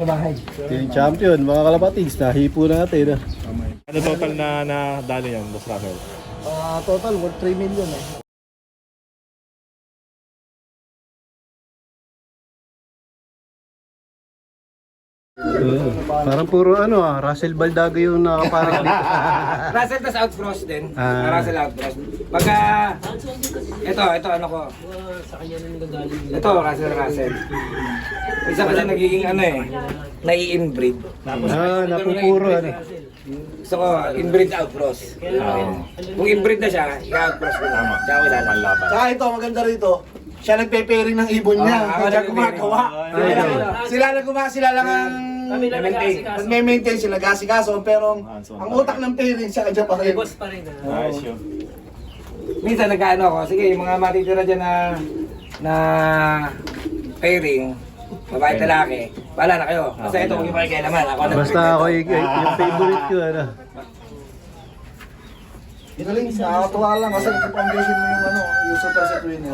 bahay. Team champion, mga kalapatigs, nahipo natin. Ano total na dali yan, Boss Rafael? Total worth 3 million eh. Parang puro Russell Baldago yung nakaparang dito. Russell tas outcross din. Ah. Russell outcross. Pagka ito ano ko. Sa kanya nang gagaling. Ito Russell. Isa kasi nagiging nai-inbreed. Napupuro Gusto ko inbreed outcross. Kung inbreed na siya, i-outcross ko na. Tsaka wala lang. Saka ito, maganda rito. Siya nagpe-pairing ng ibon niya. Ako Kaya gumagawa. Sila lang ang nag-maintain sila, gasikaso. Pero ang utak ng pairing siya kanya pa rin. Boss pa rin. Nice yun. Minsan nag-ano ako, sige yung mga matitira dyan na pairing, babae at lalaki, bahala na kayo. Basta ito, huwag yung pakikialaman. Basta ako yung favorite ko. Galing, nakakatuwa lang kasi ipag-foundation mo yung super set winner.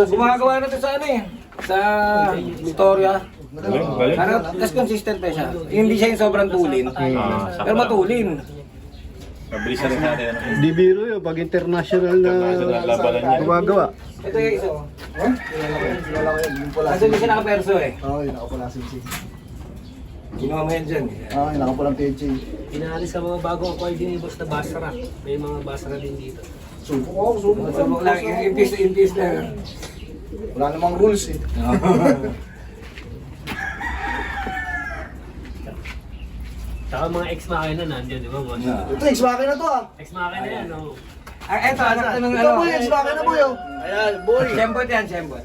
Gumagawa na ito sa sa Victoria. Galing. Tapos consistent pa siya. Hindi siya yung sobrang tulin. Pero matulin. Mabilis na rin natin. Di biro yun, pag international na labanan niya. gumagawa. Ito yung isa. Kilala ko yun, yung pula. Kasi hindi siya nakaperso eh. Oo, yung nakapula sing-sing. Ginawa mo yan dyan. Oo, yung nakapulang PHA. Pinaalis sa mga bagong acquired din boss na Basra. May mga Basra din dito. Subok ako. Subok lang, impis lang. Wala namang rules eh. Saka mga ex-makina nandiyan, di ba boss? Ito, ex-makina na to ah. Ex-makina yan, no? Eto, anak to ng Ito boy, ex-makina boy oh. Ayan, boy! Siyembot yan, siyembot.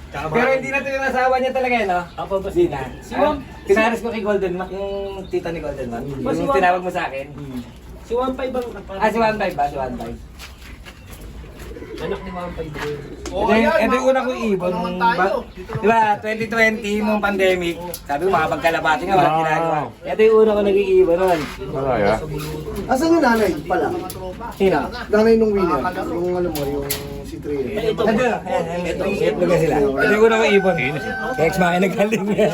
Pero hindi na ito yung asawa niya talaga no? Ako boss. Hindi na. Si Wam. Pinaris ko kay Golden Mac, yung tita ni Golden Mac. Si Yung Wam. tinawag mo sa akin. Si 1.5 ang Si 1.5 ba? Si 1.5. anak ni 1.5 boy. Ito yung una kong ibon. Di ba, 2020 nung pandemic, sabi ko makapagkalabati nga, walang ginagawa. Ito yung una ko naging ibon nun. Malaya. Asan yung nanay pala? Sino? Nanay nung winner. Yung alam mo, yung si Trey. Ito, ito nga sila. Ito yung una kong ibon. Ex makin nagaling niya.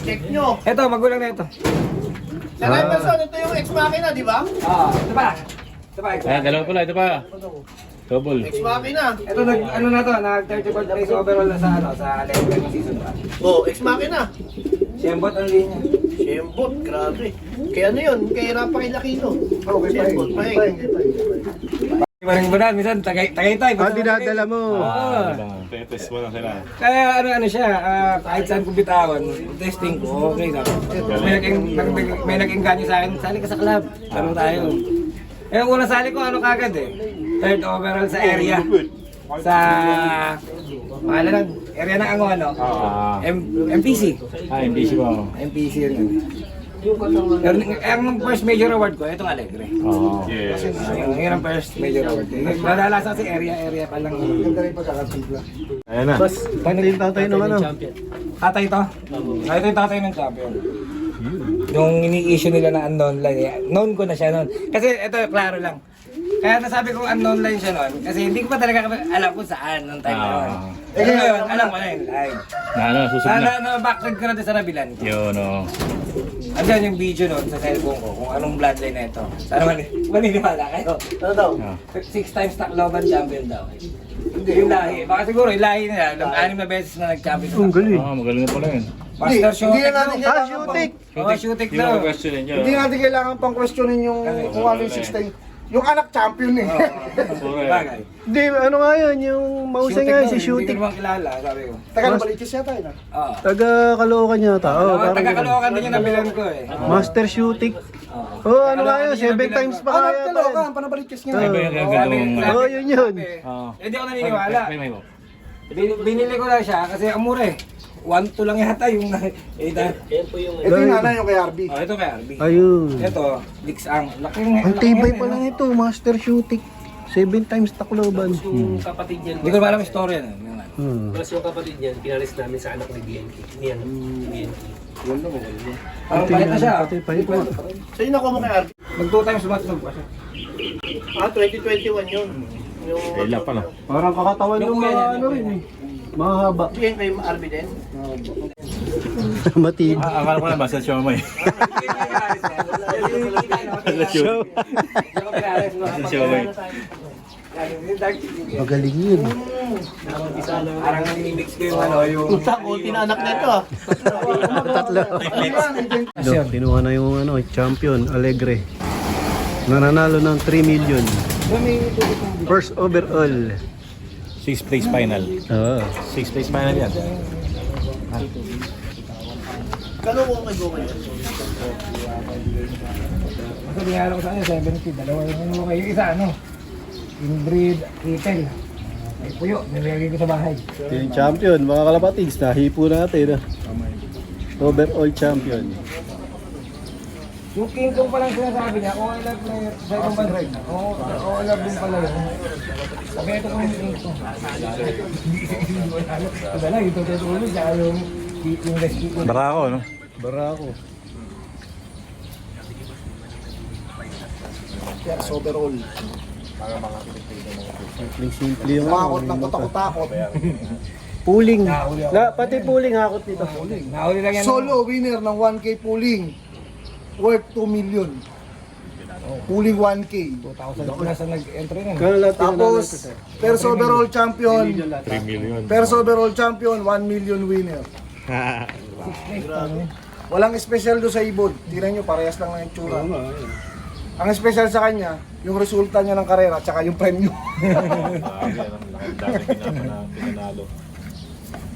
Check nyo. Ito, magulang na ito. Sa Emerson, ito yung ex-makina, di ba? Oo, ito pa. Ito pa, Ayan, dalawa pala. Ito pa. Double. Ex-makina. Ito ano na to, nag 34 days overall na sa level ng season 1. Oh, ex-makina. Siyembot ang linya. Siyembot, grabe. Kaya ano yun? Kaya Rapa kay Lakino. Okay, Siyembot, paeng. Maring ba na, minsan tagaytay. Dinadala mo. Test mo lang sila. Kaya ano siya, kahit saan ko bitawan, testing ko, okay na. May nag-engganyo sa akin, sali ka sa club, laro tayo. Eh, ang unang sali ko, ano kagad eh, third overall sa area. Sa, pangalan ng, area ng Angono. MPC. MPC mo. MPC yun. Pero ang first major award ko, itong Alegre. Yes. Yun ang first major award. Nadalasa kasi area pa lang. Ganda rin pagkakatipla. Ayan na. Bas, paano yung tatay ng Champion. Tatay to? Ito yung tatay ng champion. Yung ini-issue nila na unknown line, known ko na siya noon. Kasi ito, klaro lang. Kaya nasabi kong unknown line siya noon, kasi hindi ko pa talaga alam kung saan noong time na yun. Eh ngayon, alam ko na yun, line. Susunod na. Na-backtrack ko na din sa nabilan ko. Yun, o. Andyan yung video noon sa cellphone ko, kung anong bloodline na ito. Sana maniniwala kayo. Ano daw? 6 times Tacloban champion daw. Yung lahi. Baka siguro yung lahi nila, 6 na beses na nag-champion. Ang galing. Magaling na pala yun. Master Hindi Shootik. na natin kailangan Shootik! Shootik Hindi mo daw. questionin nyo. Hindi natin kailangan pang questionin yung kung ano yung 16. Yung anak champion eh. Bagay. Hindi, ano nga yun, yung mouse nga, si Hindi Shootik. ko naman kilala, sabi ko. Taga nabalitis yata yun ah. Oo. Taga Caloocan yata. Taga-Caloocan din yung nabilan ko eh. Master Shootik. Oh, ano nga yun, 7 times pa Ah, kaya pa nagkaloka, yan. panabalitis Ay, nga. ba yung gagawin? Oh, yun yun. Hindi ako naniniwala. Binili ko lang siya kasi ang mura eh. 1-2 lang yata yung Yan po yung Ito yung nanay yung kay RB. ito kay Arby. Ayun. Ito, Dixang. Ang tibay pa lang ito, Master Shootik. 7 times Tacloban. yung kapatid niyan. Hindi ko alam yung story yan. Plus yung kapatid niyan, pinalis namin sa anak ni BNK. Niyan, BNK. Parang palit na siya. Pahit pa. So yun ako mo kay RB. Mag 2 times sumatulog pa siya. 2021 yun. Yung Kailan pa na. Parang kakatawan Yung ng kuya mga niya, ano yung rin kuya eh. Mahaba. Yan kay RB din. Matindi. Akala ko naman sa Siomay. Show. Siomay. Magaling yun. Parang mix ko yung ano, yung... Kunti na anak nito ah. Tatlo. Kinuha na yung ano, champion, Alegre. Nananalo ng 3 million. First overall. 6th place final. Oo. 6th place final yan. Ito bigyan ko sa kanya, 70. Dalawa yung ano kayo. Yung isa ano, inbreed, kitel. Ay puyo, nilagay ko sa bahay. Ito yung champion, mga kalapatigs. Nahipo natin. Overall champion. Yung King Kong palang sinasabi niya, okay lang player sa ibang bansa. Okay lang din pala yun. Sabi ito kung yung King Kong. Hindi ko alam. Ito lang, yung tutulog siya yung rescue ko. Barako, no? Barako. Yes, overall. Simple yung Makakot ng katakot-takot. Pooling. Pati pooling hakot nito. Nahuli lang yan. Solo winner ng 1K pooling. Worth 2 million. Pooling 1K. 2,000 plus ang nag-entry na. Kaya lahat Tapos, first overall champion. 3 million. First overall champion, 1 million winner. Walang special do sa ibon. Tingnan nyo, parehas lang ng itsura. Ang special sa kanya, yung resulta niya ng karera, tsaka yung premyo. Pinanalo.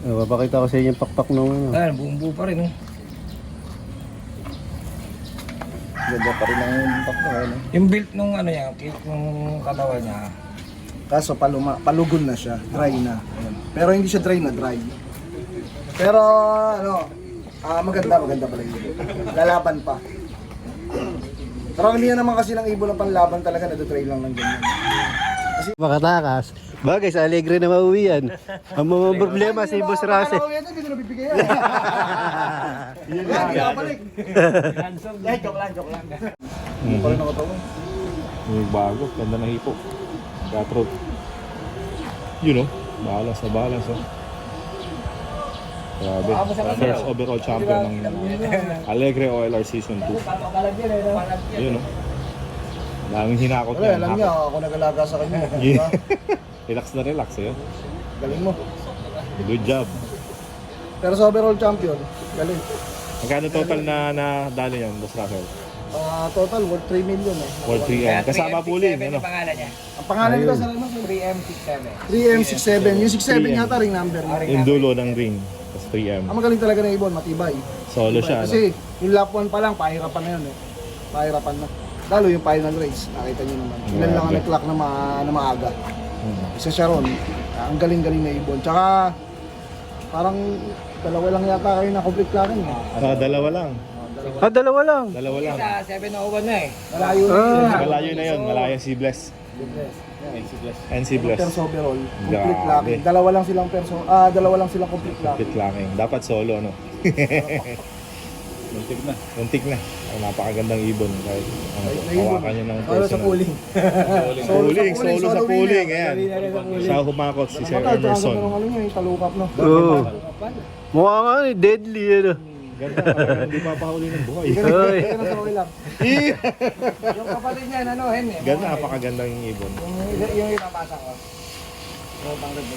Papakita ko sa inyo yung pakpak ng ano. Ah, buong buo pa rin. Ganda pa rin ang impact mo. Yung build nung ano niya, nung katawan niya. Kaso palugon na siya, dry na. Pero hindi siya dry na dry. Pero ano, maganda pala yun. Lalaban pa. Karamihan naman kasi ng ibon ng panlaban talaga, nado-try lang ng ganyan. Makatakas. Bagay sa Alegre na mauwi yan. Ang mga problema si Boss Rase. Hindi na bibigay yan. Yun lang, balik. Joke lang. Hindi pa rin nakatawa. Yung bago, ganda ng hipo. Cutthroat. Yun, no? Balance, oh. Grabe. First overall champion ng Alegre OLR Season 2. Yun, no? Daming hinakot Wala, alam niya, ako nag-alaga sa kanya. Diba? Relax na relax, eh. Galing mo. Good job. Pero sa overall champion, galing. Magkano total na dali yan, Boss Rafael? Total, worth 3 million eh. Or 3M. Kasama pooling, ano? Yung pangalan niya. Ang pangalan nito sa ano? 3M67. 3M67. Yung 67 yata ring number niya. Yung dulo ng ring. Tapos 3M. Ang magaling talaga ng ibon, matibay. Solo siya, ano? Kasi yung lap 1 pa lang, pahirapan na yun eh. Pahirapan na. Lalo yung final race, nakita nyo naman. Ilan lang ang nag-clock na maaga. Isa siya ron. Ang galing-galing na ibon. Tsaka, parang dalawa lang yata kayo na complete clocking. Dalawa lang. Dalawa lang. Dalawa lang. Sa 701 na eh. Malayo na yun. Malayo na yun. Malayo si Bless. NC Bless. Perso overall, complete Grabe. clocking. Dalawa lang silang complete clocking. Complete locking. Dapat solo, no? Muntik na. Ang napakagandang ibon. Kahit hawakan nyo ng Solo sa pooling. Solo sa pooling. Ayan. Siya humakot si Sir Emerson. Ano niya, talukap no. Oo. Mukha nga deadly ano. Ganda. Hindi papahuli ng buhay. Oy. Pero sa okay lang. Yung kapatid niya, ano, Hen eh. Ganda. Napakagandang yung ibon. Yung ipapasa ko.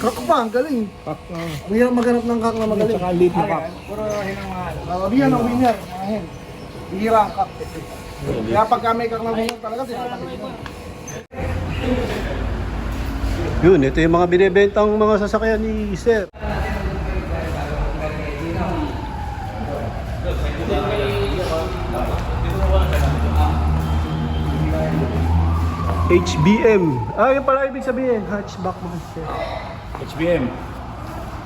Kak pa, ang galing. Ang hirap maghanap ng kak na magaling. Tsaka late na kak. Puro Hen ang mahal. Abihan ang winner, mga hen. Hihira ang kak. Kaya pagka may kak na winner talaga, sinakabit mo. Yun, ito yung mga binibentang mga sasakyan ni Sir. HBM. Yun pala ibig sabihin. Hatchback monster. HBM.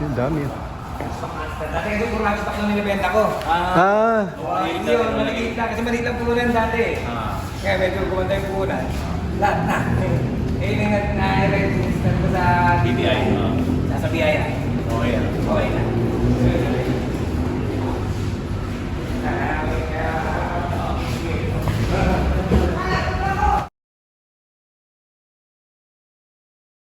Yun, dami yun. Dati kasi puro hatchback lang nilibenta ko. Hindi yun, maliit na. Kasi maliit lang punan dati. Kaya medyo kumanda yung punan. Lahat na. Yun yung na-register ko sa BBI. Sa BII. Okay na.